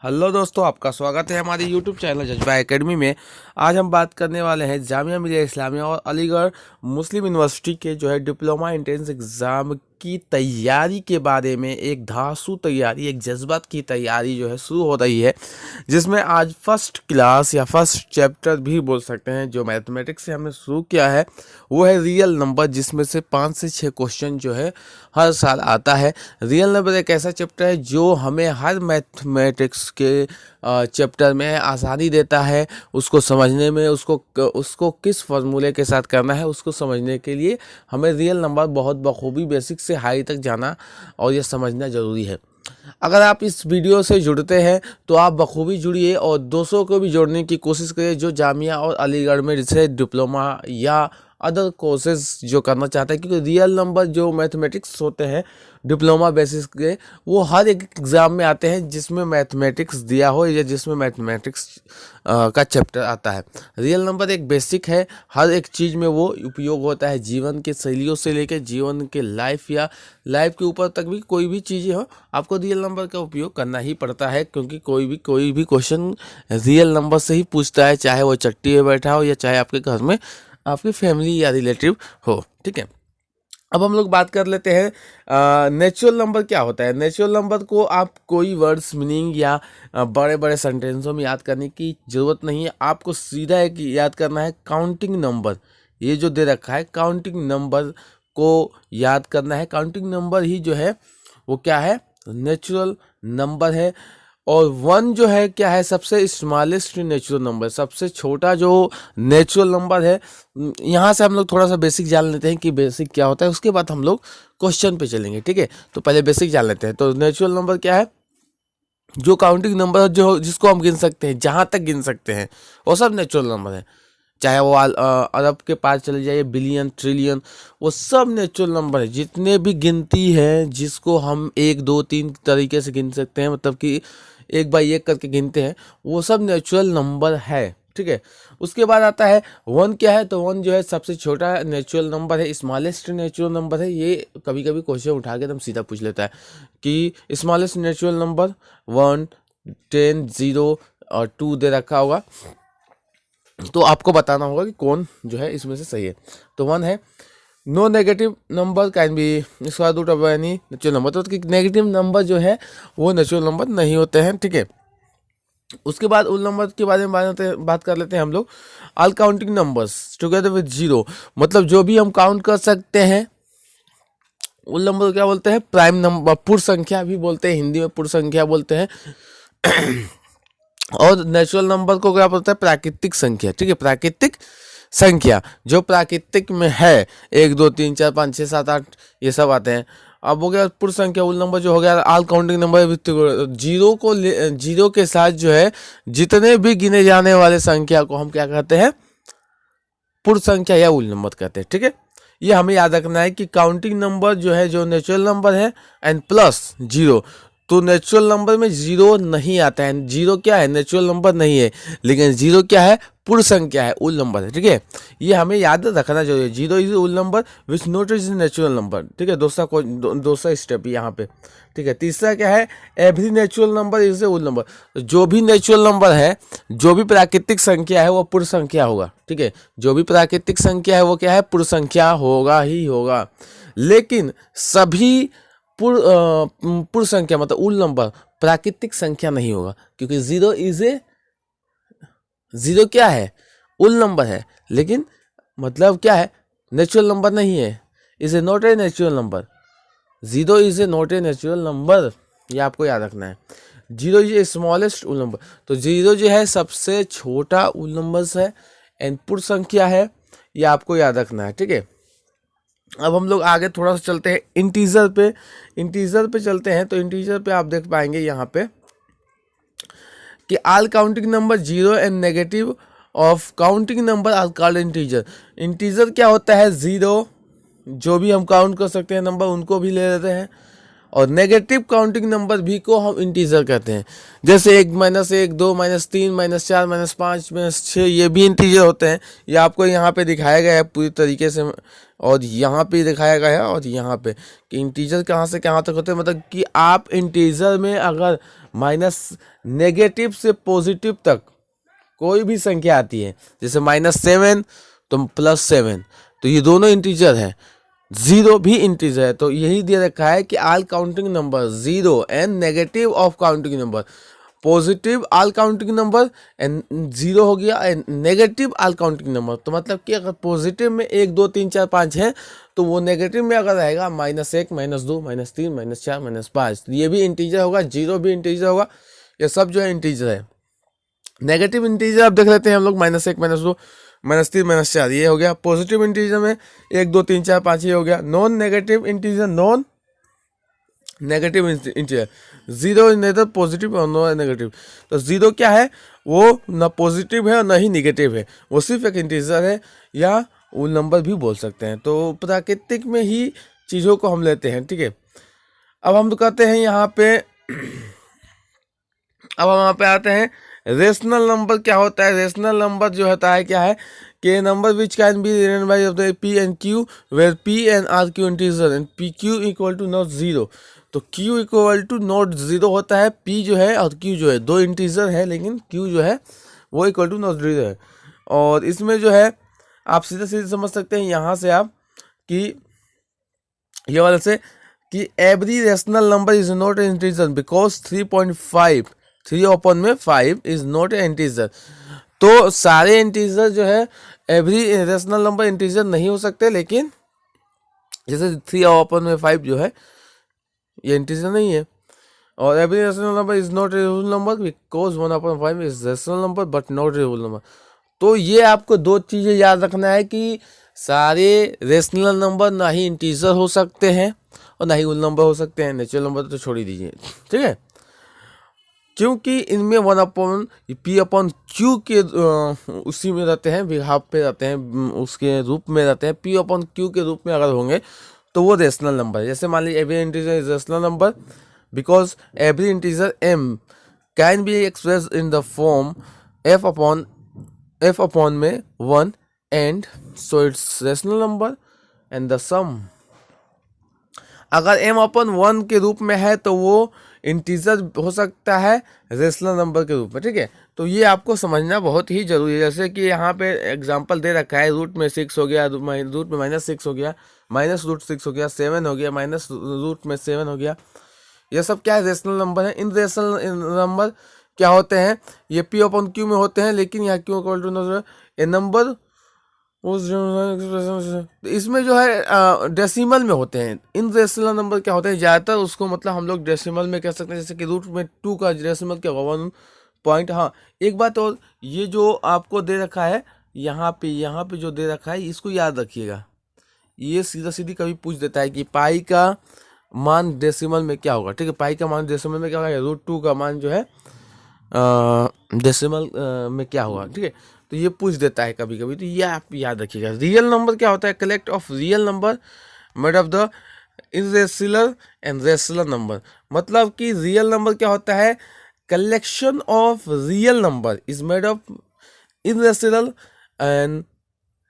Hello दोस्तों, आपका स्वागत है हमारे यूट्यूब चैनल जज्बा एकेडमी में। आज हम बात करने वाले हैं जामिया मिलिया इस्लामिया और अलीगढ़ मुस्लिम यूनिवर्सिटी के जो है डिप्लोमा एंट्रेंस एग्ज़ाम की तैयारी के बारे में। एक धांसू तैयारी, एक जज्बात की तैयारी जो है शुरू हो रही है, जिसमें आज फर्स्ट क्लास या फर्स्ट चैप्टर भी बोल सकते हैं जो मैथमेटिक्स से हमने शुरू किया है वो है रियल नंबर, जिसमें से 5 से 6 क्वेश्चन जो है हर साल आता है। रियल नंबर एक ऐसा चैप्टर है जो हमें हर मैथमेटिक्स के चैप्टर में आसानी देता है, उसको समझने में, उसको किस फार्मूले के साथ करना है उसको समझने के लिए हमें रियल नंबर बहुत बखूबी बेसिक से हाई तक जाना और ये समझना ज़रूरी है। अगर आप इस वीडियो से जुड़ते हैं तो आप बखूबी जुड़िए और दोस्तों को भी जोड़ने की कोशिश करिए जो जामिया और अलीगढ़ में जैसे डिप्लोमा या अदर कोर्सेज जो करना चाहते हैं, क्योंकि रियल नंबर जो मैथमेटिक्स होते हैं डिप्लोमा बेसिस के वो हर एक एग्ज़ाम में आते हैं जिसमें मैथमेटिक्स दिया हो या जिसमें मैथमेटिक्स का चैप्टर आता है। रियल नंबर एक बेसिक है, हर एक चीज़ में वो उपयोग होता है, जीवन के शैलियों से लेकर जीवन के लाइफ या लाइफ के ऊपर तक भी कोई भी चीज़ें हो आपको रियल नंबर का उपयोग करना ही पड़ता है, क्योंकि कोई भी क्वेश्चन रियल नंबर से ही पूछता है, चाहे वो चट्टी में बैठा हो या चाहे आपके घर में आपकी फैमिली या रिलेटिव हो। ठीक है, अब हम लोग बात कर लेते हैं नेचुरल नंबर क्या होता है। नेचुरल नंबर को आप कोई वर्ड्स मीनिंग या बड़े बड़े सेंटेंसों में याद करने की ज़रूरत नहीं है, आपको सीधा एक याद करना है काउंटिंग नंबर। ये जो दे रखा है काउंटिंग नंबर को याद करना है। काउंटिंग नंबर ही जो है वो क्या है, नेचुरल नंबर है। और 1 जो है क्या है, सबसे स्मॉलेस्ट नेचुरल नंबर, सबसे छोटा जो नेचुरल नंबर है। यहाँ से हम लोग थोड़ा सा बेसिक जान लेते हैं कि बेसिक क्या होता है, उसके बाद हम लोग क्वेश्चन पे चलेंगे। ठीक है, तो पहले बेसिक जान लेते हैं। तो नेचुरल नंबर क्या है, जो काउंटिंग नंबर जो जिसको हम गिन सकते हैं, जहाँ तक गिन सकते हैं वो सब नेचुरल नंबर है। चाहे वो अरब के पास चले जाइए, बिलियन ट्रिलियन, वो सब नेचुरल नंबर है। जितने भी गिनती है जिसको हम 1 2 3 तरीके से गिन सकते हैं, मतलब कि 1 बाई 1 करके गिनते हैं, वो सब नेचुरल नंबर है। ठीक है, उसके बाद आता है 1 क्या है, तो 1 जो है सबसे छोटा नेचुरल नंबर है, स्मॉलेस्ट नेचुरल नंबर है। ये कभी कभी क्वेश्चन उठा के एकदम सीधा पूछ लेता है कि स्मॉलेस्ट नेचुरल नंबर 1 10 0 और 2 दे रखा होगा, तो आपको बताना होगा कि कौन जो है इसमें से सही है। तो 1 है। No negative number can be square root of any natural number, तो नेगेटिव नंबर जो है वो नेचुरल नंबर नहीं होते हैं। ठीक है, उसके बाद उन नंबर के बारे में बात कर लेते हैं हम लोग। All counting numbers together with 0, मतलब जो भी हम काउंट कर सकते हैं उन नंबर को क्या बोलते हैं, प्राइम नंबर, पूर्ण संख्या भी बोलते हैं, हिंदी में पूर्ण संख्या बोलते हैं। और नेचुरल नंबर को क्या बोलते हैं, प्राकृतिक संख्या। ठीक है, प्राकृतिक संख्या जो प्राकृतिक में है, 1 2 3 4 5 6 7 8 ये सब आते हैं। अब हो गया पूर्ण संख्या, उल नंबर जो हो गया ऑल काउंटिंग नंबर। जीरो के साथ जो है जितने भी गिने जाने वाले संख्या को हम क्या कहते हैं, पूर्ण संख्या या उल नंबर कहते हैं। ठीक है, ये हमें याद रखना है कि काउंटिंग नंबर जो है जो नेचुरल नंबर है एंड प्लस 0, तो नेचुरल नंबर में 0 नहीं आता है। 0 क्या है, नेचुरल नंबर नहीं है, लेकिन 0 क्या है, पूर्ण संख्या है, उल नंबर है। ठीक है, ये हमें याद रखना जरूरी है। 0 is ul number which not is natural number. ठीक है, दूसरा स्टेप यहाँ पे। ठीक है, तीसरा क्या है, every natural number is a ul number, जो भी नेचुरल नंबर है, जो भी प्राकृतिक संख्या है वो पूर्ण संख्या होगा। ठीक है, जो भी प्राकृतिक संख्या है वो क्या है, पूर्ण संख्या होगा ही होगा। लेकिन सभी पूर्ण संख्या मतलब उल नंबर प्राकृतिक संख्या नहीं होगा, क्योंकि 0 क्या है, उल नंबर है, लेकिन मतलब क्या है, नेचुरल नंबर नहीं है, is a not a natural number. 0 is a not a natural number, ये आपको याद रखना है। 0 is a smallest ul number, तो 0 जो है सबसे छोटा उल नंबर है एंड पूर्ण संख्या है, ये आपको याद रखना है। ठीक है, अब हम लोग आगे थोड़ा सा चलते हैं इंटीजर पे। इंटीजर पे चलते हैं, तो इंटीजर पे आप देख पाएंगे यहाँ पे कि all counting number 0 and negative of counting number are called integer. Integer क्या होता है, 0 जो भी हम काउंट कर सकते हैं नंबर उनको भी ले लेते हैं, और नेगेटिव काउंटिंग नंबर भी को हम इंटीजर कहते हैं। जैसे 1 -1 2 -3 -4 -5 -6 ये भी इंटीजर होते हैं। ये आपको यहाँ पे दिखाया गया है पूरी तरीके से, और यहाँ पे दिखाया गया है और यहाँ पे कि इंटीजर कहाँ से कहाँ तक होते हैं। मतलब कि आप इंटीजर में अगर माइनस नेगेटिव से पॉजिटिव तक कोई भी संख्या आती है, जैसे -7 तो +7, तो ये दोनों इंटीजर है। 0 भी इंटीजर है, तो यही दे रखा है कि all counting number 0 and negative of counting number, positive all counting number and 0 हो गया and negative all counting number. तो मतलब कि अगर पॉजिटिव में 1 2 3 4 5 है तो वो नेगेटिव में अगर रहेगा -1 -2 -3 -4 -5, तो ये भी इंटीजर होगा, 0 भी इंटीजर होगा, ये सब जो है इंटीजर है। नेगेटिव इंटीजर आप देख लेते हैं हम लोग -1 -2 -3 -4, ये हो गया। पॉजिटिव इंटीजर में 1 2 3 4 5 ये हो गया। Non negative integer, non negative integer, 0 neither positive और नो नेगेटिव। तो 0 क्या है, वो ना पॉजिटिव है और ना ही नेगेटिव है, वो सिर्फ एक इंटीजर है या वो नंबर भी बोल सकते हैं। तो प्राकृतिक में ही चीज़ों को हम लेते हैं, ठीक है। अब हम तो कहते हैं यहाँ पे, अब हम यहाँ पे आते हैं रेशनल नंबर क्या होता है। रेशनल नंबर जो होता है क्या है कि number which can be written by P and Q, where P and are Q integer and P Q equal to not 0। तो q इक्वल टू नॉट 0 होता है, p जो है और q जो है दो इंटीजर है, लेकिन q जो है वो इक्वल टू नॉट 0 है। और इसमें जो है आप सीधे सीधे समझ सकते हैं यहाँ से आप कि ये वाले से कि every rational number is not a integer because 3.5 3/5 is not a integer. तो सारे इंटीजर जो है एवरी रेशनल नंबर इंटीजर नहीं हो सकते, लेकिन जैसे 3/5 जो है ये इंटीजर नहीं है। और every rational number is not a whole number because 1/5 is rational number but not a whole number. तो ये आपको दो चीज़ें याद रखना है कि सारे रेशनल नंबर ना ही इंटीजर हो सकते हैं और ना ही होल नंबर हो सकते हैं। नेचुरल नंबर तो छोड़ ही दीजिए, ठीक है, क्योंकि इनमें 1/p/q के उसी में रहते हैं, बिहाफ पे रहते हैं, उसके रूप में रहते हैं। p/q के रूप में अगर होंगे तो वो रेशनल नंबर है। जैसे मान लीजिए every integer is rational number because every integer m can be express in the form f/में 1 and so it's rational number and the sum. अगर m/1 के रूप में है तो वो इंटीजर हो सकता है रेशनल नंबर के रूप में, ठीक है। तो ये आपको समझना बहुत ही जरूरी है। जैसे कि यहाँ पे एग्जांपल दे रखा है, रूट में 6 हो गया, रूट में -6 हो गया, -√6 हो गया, 7 हो गया, -√7 हो गया, ये सब क्या है, रेशनल नंबर है। इन रेशनल नंबर क्या होते हैं, ये p/q में होते हैं, लेकिन यहाँ q equal to a number उस इसमें जो है डेसिमल में होते हैं। इन रेशनल नंबर क्या होते हैं ज़्यादातर, उसको मतलब हम लोग डेसिमल में कह सकते हैं। जैसे कि रूट में 2 का डेसिमल क्या होगा 1 पॉइंट। हाँ, एक बात और, ये जो आपको दे रखा है यहाँ पे जो दे रखा है इसको याद रखिएगा। ये सीधा सीधी कभी पूछ देता है कि पाई का मान डेसिमल में क्या होगा, ठीक है। पाई का मान डेसिमल में क्या होगा, √2 का मान जो है डेसिमल में क्या होगा, ठीक है। तो ये पूछ देता है कभी कभी, तो ये आप याद रखिएगा। रियल नंबर क्या होता है, collect of real number made of the irrational and rational number. मतलब कि रियल नंबर क्या होता है, collection of real number is made of irrational and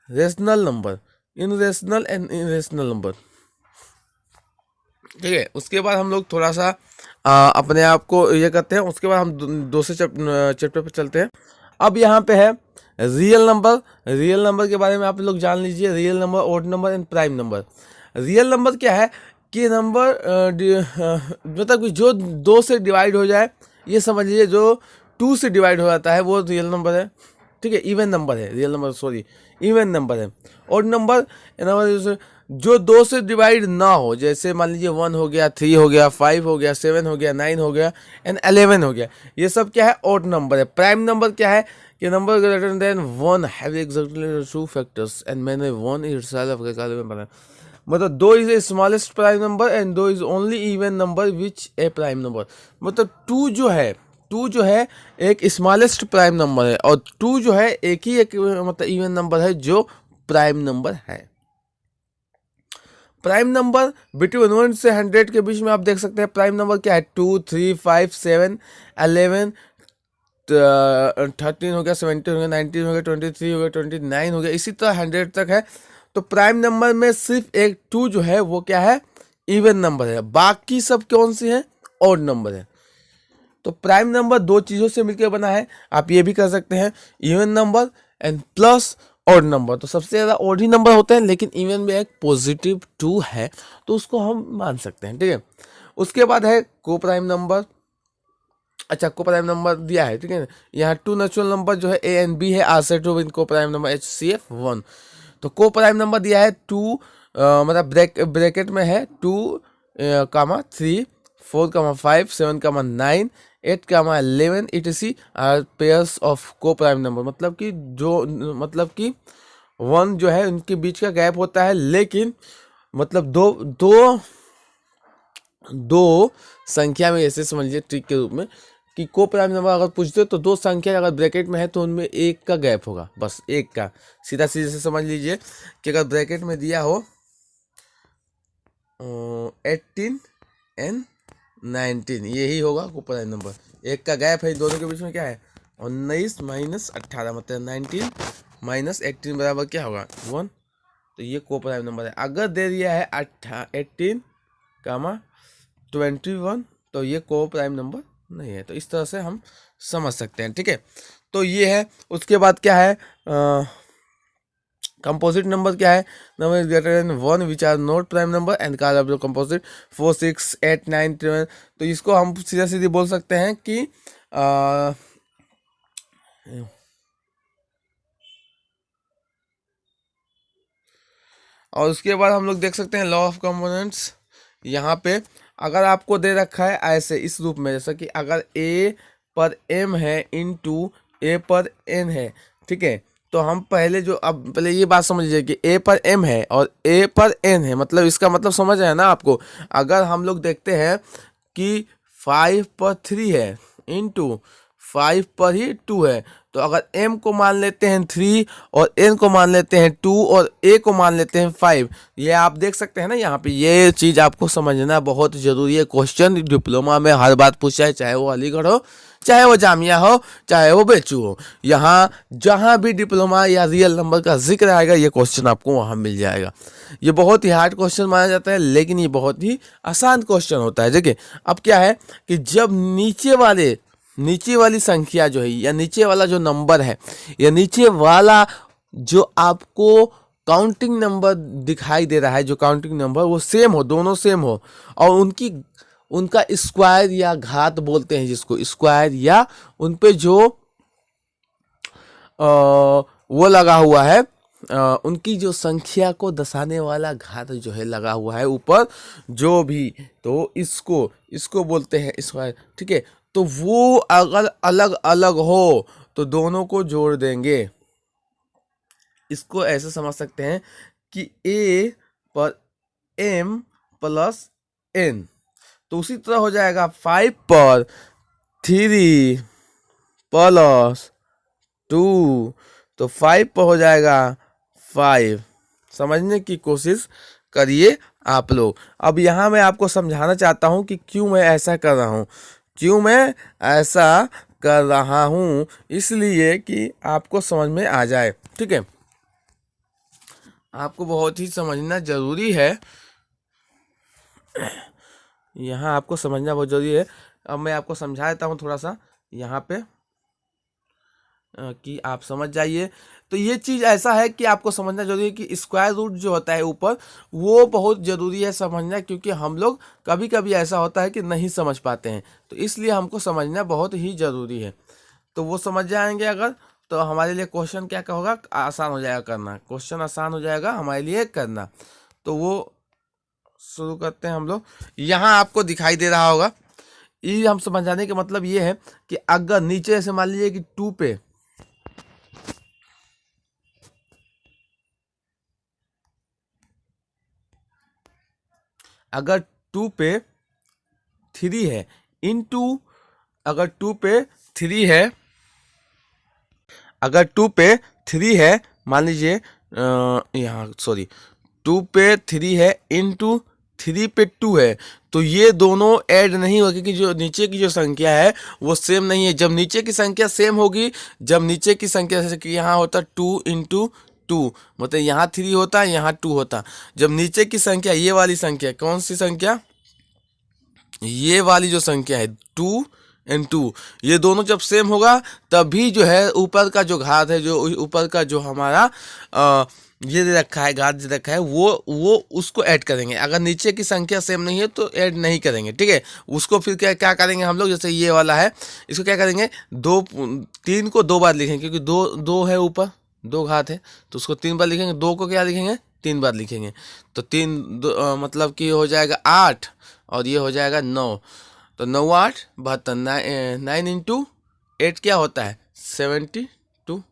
rational number, irrational and irrational number, ठीक है। उसके बाद हम लोग थोड़ा सा अपने आप को ये करते हैं, उसके बाद हम दूसरे चैप्टर पर चलते हैं। अब यहाँ पे है रियल नंबर। रियल नंबर के बारे में आप लोग जान लीजिए, real number, odd number and prime number. Real number क्या है कि नंबर मतलब कि जो 2 से डिवाइड हो जाए, ये समझ लीजिए जो 2 से डिवाइड हो जाता है वो रियल नंबर है, ठीक है, इवन नंबर है। Real number sorry even number है। ऑड नंबर जो 2 से डिवाइड ना हो, जैसे मान लीजिए 1 हो गया, 3 हो गया, 5 हो गया, 7 हो गया, 9 हो गया एंड 11 हो गया, ये सब क्या है, ऑड नंबर है। प्राइम नंबर क्या है कि number greater than 1 have exactly 2 factors and मैंने 1 इटसेल्फ के काले में बना, मतलब 2 is a smallest prime number and 2 is only even number which A prime number. मतलब 2 जो है एक स्मॉलेस्ट प्राइम नंबर है और 2 जो है एक मतलब इवन नंबर है जो प्राइम नंबर है। प्राइम नंबर बिटवीन 1 से 100 के बीच में आप देख सकते हैं प्राइम नंबर क्या है, 2 3 5 7 11 13 हो गया, 17 हो गया, 19 हो गया, 23 हो गया, 29 हो गया, इसी तरह 100 तक है। तो प्राइम नंबर में सिर्फ एक 2 जो है वो क्या है, इवन नंबर है, बाकी सब कौन सी है, ऑड नंबर है। तो प्राइम नंबर दो चीज़ों से मिलकर बना है, आप ये भी कर सकते हैं, even number and plus odd number. तो सबसे ज़्यादा ऑड ही नंबर होते हैं, लेकिन इवन में एक पॉजिटिव 2 है तो उसको हम मान सकते हैं, ठीक है। उसके बाद है को प्राइम नंबर। अच्छा, को प्राइम नंबर दिया है, ठीक है। यहाँ 2 नेचुरल नंबर जो है ए एंड बी है, आर सेट विद को प्राइम नंबर HCF 1। तो को प्राइम नंबर दिया है 2, मतलब ब्रैकेट में है 2, 3, 4, 5, 7, 9, 8, 11 etc आर पेयर्स ऑफ को प्राइम नंबर। मतलब कि 1 जो है उनके बीच का गैप होता है, लेकिन मतलब दो संख्या में, ऐसे समझ लीजिए ट्रिक के रूप में कि को प्राइम नंबर अगर पूछते हो तो दो संख्या अगर ब्रैकेट में है तो उनमें एक का गैप होगा, बस एक का। सीधा सीधे से समझ लीजिए कि अगर ब्रैकेट में दिया हो 18 एंड 19, यही होगा को प्राइम नंबर। एक का गैप है, दोनों के बीच में क्या है 19 माइनस 18, मतलब 19 माइनस 18 बराबर क्या होगा 1। तो ये को प्राइम नंबर है। अगर दे दिया है 18, 21, तो ये को प्राइम नंबर नहीं है। तो इस तरह से हम समझ सकते हैं, ठीक है। तो ये है। उसके बाद क्या है, कंपोजिट नंबर क्या है, number is greater than 1 which are not prime number and call composite 4, 6, 8, 9, 10। तो इसको हम सीधा सीधे बोल सकते हैं कि और उसके बाद हम लोग देख सकते हैं लॉ ऑफ कंपोनेंट्स। यहाँ पे अगर आपको दे रखा है ऐसे इस रूप में, जैसा कि अगर a पर m है इंटू a पर n है, ठीक है। तो हम पहले ये बात समझ लीजिए कि a पर m है और a पर n है, मतलब इसका मतलब समझ आया ना आपको। अगर हम लोग देखते हैं कि 5 पर 3 है इंटू 5 पर ही 2 है, तो अगर m को मान लेते हैं 3 और n को मान लेते हैं 2 और a को मान लेते हैं 5, ये आप देख सकते हैं ना। यहाँ पे ये चीज़ आपको समझना बहुत ज़रूरी है। क्वेश्चन डिप्लोमा में हर बात पूछा है, चाहे वो अलीगढ़ हो, चाहे वो जामिया हो, चाहे वो बेचू हो। यहाँ जहाँ भी डिप्लोमा या रियल नंबर का जिक्र आएगा, ये क्वेश्चन आपको वहाँ मिल जाएगा। ये बहुत ही हार्ड क्वेश्चन माना जाता है, लेकिन ये बहुत ही आसान क्वेश्चन होता है। देखिए अब क्या है कि जब नीचे वाली संख्या जो है, या नीचे वाला जो नंबर है, या नीचे वाला जो आपको काउंटिंग नंबर दिखाई दे रहा है, जो काउंटिंग नंबर वो सेम हो, दोनों सेम हो, और उनका स्क्वायर या घात बोलते हैं जिसको, स्क्वायर, या उन पे जो वो लगा हुआ है, उनकी जो संख्या को दर्शाने वाला घात जो है लगा हुआ है ऊपर जो भी, तो इसको बोलते हैं स्क्वायर, ठीक है। तो वो अगर अलग अलग हो तो दोनों को जोड़ देंगे। इसको ऐसे समझ सकते हैं कि a पर m प्लस n, तो उसी तरह हो जाएगा 5 पर 3 प्लस 2, तो 5 पर हो जाएगा 5। समझने की कोशिश करिए आप लोग। अब यहाँ मैं आपको समझाना चाहता हूँ कि क्यों मैं ऐसा कर रहा हूँ, इसलिए कि आपको समझ में आ जाए, ठीक है। आपको बहुत ही समझना जरूरी है, यहाँ आपको समझना बहुत जरूरी है। अब मैं आपको समझा देता हूँ थोड़ा सा यहाँ पे कि आप समझ जाइए। तो ये चीज़ ऐसा है कि आपको समझना जरूरी है कि स्क्वायर रूट जो होता है ऊपर, वो बहुत ज़रूरी है समझना, क्योंकि हम लोग कभी कभी ऐसा होता है कि नहीं समझ पाते हैं, तो इसलिए हमको समझना बहुत ही ज़रूरी है। तो वो समझ जाएंगे अगर, तो हमारे लिए क्वेश्चन क्या होगा, आसान हो जाएगा करना, क्वेश्चन आसान हो जाएगा हमारे लिए करना। तो वो शुरू करते हैं हम लोग। यहाँ आपको दिखाई दे रहा होगा, ये हम समझाने का मतलब ये है कि अगर नीचे से मान लीजिए कि 2 पे अगर 2 पे 3 है इंटू, अगर 2 पे 3 है, अगर 2 पे 3 है, मान लीजिए यहाँ 2 पे 3 है इंटू 3 पे 2 है, तो ये दोनों ऐड नहीं होगी, क्योंकि जो नीचे की जो संख्या है वो सेम नहीं है। जब नीचे की संख्या सेम होगी, जब नीचे की संख्या जैसे कि यहाँ होता 2 इंटू 2, मतलब यहाँ 3 होता है, यहाँ 2 होता। जब नीचे की संख्या, ये वाली संख्या कौन सी संख्या, ये वाली जो संख्या है 2 एंड 2, ये दोनों जब सेम होगा तभी जो है ऊपर का जो घात है, जो ऊपर का जो हमारा ये दे रखा है, घात दे रखा है, वो उसको ऐड करेंगे। अगर नीचे की संख्या सेम नहीं है तो ऐड नहीं करेंगे, ठीक है। उसको फिर क्या क्या करेंगे हम लोग, जैसे ये वाला है, इसको क्या करेंगे, 3 को 2 बार लिखेंगे, क्योंकि दो है ऊपर, 2 घात है, तो उसको 3 बार लिखेंगे। 2 को क्या लिखेंगे, 3 बार लिखेंगे। तो मतलब कि हो जाएगा 8 और ये हो जाएगा 9। तो 9 8 72, 9 इंटू 8 क्या होता है, 72,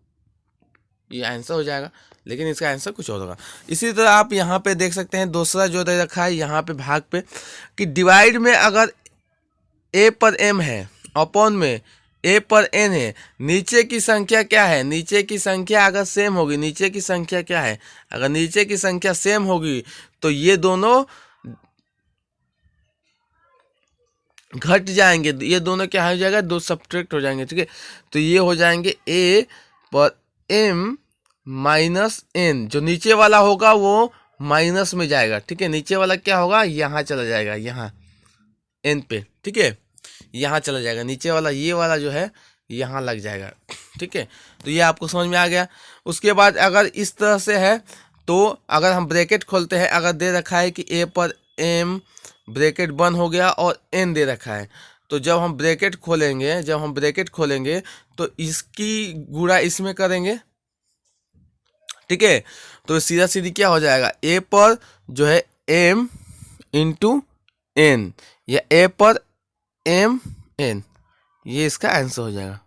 ये आंसर हो जाएगा। लेकिन इसका आंसर कुछ और होगा। इसी तरह आप यहाँ पे देख सकते हैं दूसरा जो दे रखा है यहाँ पे भाग पे, कि डिवाइड में अगर a पर m है, अपॉन में a पर n है, नीचे की संख्या क्या है, नीचे की संख्या अगर सेम होगी, नीचे की संख्या क्या है, अगर नीचे की संख्या सेम होगी तो ये दोनों घट जाएंगे, ये दोनों क्या हो जाएगा, दो सब्ट्रैक्ट हो जाएंगे, ठीक है। तो ये हो जाएंगे a पर m माइनस n, जो नीचे वाला होगा वो माइनस में जाएगा, ठीक है। नीचे वाला क्या होगा, यहाँ चला जाएगा, यहाँ n पे, ठीक है, यहाँ चला जाएगा। नीचे वाला ये वाला जो है यहाँ लग जाएगा, ठीक है। तो ये आपको समझ में आ गया। उसके बाद अगर इस तरह से है तो अगर हम ब्रैकेट खोलते हैं, अगर दे रखा है कि a पर m ब्रैकेट बंद हो गया और n दे रखा है, तो जब हम ब्रैकेट खोलेंगे तो इसकी गुणा इसमें करेंगे, ठीक है। तो सीधा सीधी क्या हो जाएगा, a पर जो है m इंटू n, या a पर m n, ये इसका आंसर हो जाएगा।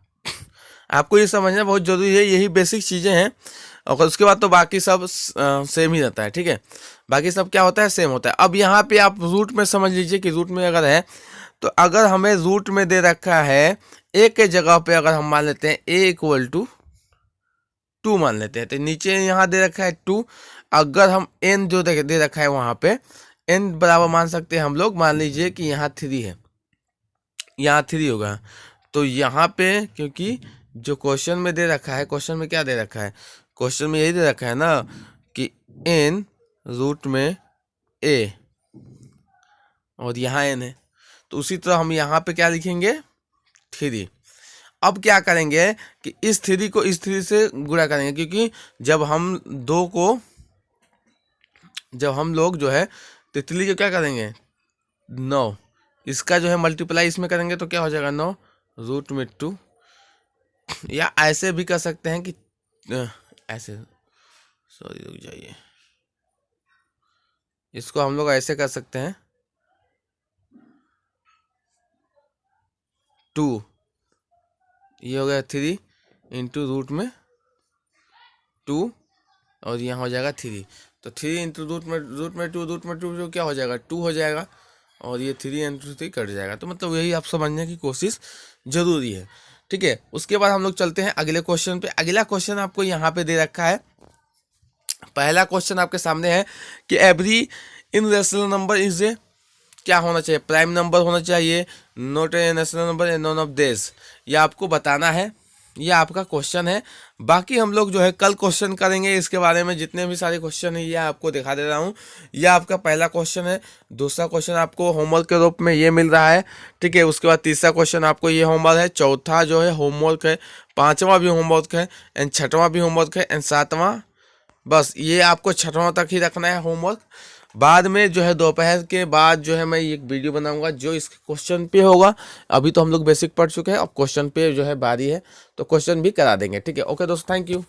आपको ये समझना बहुत जरूरी है, यही बेसिक चीज़ें हैं। और उसके बाद तो बाकी सब सेम ही रहता है, ठीक है। बाकी सब क्या होता है, सेम होता है। अब यहाँ पे आप रूट में समझ लीजिए कि रूट में अगर है तो अगर हमें रूट में दे रखा है a के जगह पे अगर हम मान लेते हैं a इक्वल टू 2 मान लेते हैं, तो नीचे यहाँ दे रखा है 2, अगर हम n जो दे रखा है वहाँ पे n बराबर मान सकते हैं हम लोग, मान लीजिए कि यहाँ 3 है, यहाँ 3 होगा। तो यहाँ पे क्योंकि जो क्वेश्चन में दे रखा है, क्वेश्चन में क्या दे रखा है, क्वेश्चन में यही दे रखा है ना कि n रूट में a और यहाँ n है, तो उसी तरह हम यहाँ पे क्या लिखेंगे, 3। अब क्या करेंगे कि इस 3 को इस 3 से गुणा करेंगे, क्योंकि जब हम लोग जो है तितली को क्या करेंगे, 9, इसका जो है मल्टीप्लाई इसमें करेंगे तो क्या हो जाएगा, 9 रूट में 2। या ऐसे भी कर सकते हैं कि ऐसे, सॉरी रुक जाइए, इसको हम लोग ऐसे कर सकते हैं, 2 ये हो गया 3 इंटू रूट में 2 और यहाँ हो जाएगा 3, तो 3 इंटू रूट में 2 जो क्या हो जाएगा, 2 हो जाएगा, और ये 3 इंटू 3 कट जाएगा। तो मतलब यही आप समझने की कोशिश जरूरी है, ठीक है। उसके बाद हम लोग चलते हैं अगले क्वेश्चन पे। अगला क्वेश्चन आपको यहाँ पे दे रखा है। पहला क्वेश्चन आपके सामने है कि every in rational number is a, क्या होना चाहिए, प्राइम नंबर होना चाहिए, not a national number a none of this, ये आपको बताना है। ये आपका क्वेश्चन है। बाकी हम लोग जो है कल क्वेश्चन करेंगे इसके बारे में, जितने भी सारे क्वेश्चन है ये आपको दिखा दे रहा हूँ। ये आपका पहला क्वेश्चन है। दूसरा क्वेश्चन आपको होमवर्क के रूप में ये मिल रहा है, ठीक है। उसके बाद तीसरा क्वेश्चन आपको ये होमवर्क है, चौथा जो है होमवर्क है, पाँचवा भी होमवर्क है, एंड छठवां भी होमवर्क है, एंड सातवां, बस ये आपको छठवां तक ही रखना है होमवर्क। बाद में जो है दोपहर के बाद जो है मैं एक वीडियो बनाऊंगा जो इसके क्वेश्चन पे होगा। अभी तो हम लोग बेसिक पढ़ चुके हैं, अब क्वेश्चन पे जो है बारी है, तो क्वेश्चन भी करा देंगे, ठीक है। ओके दोस्तों, थैंक यू।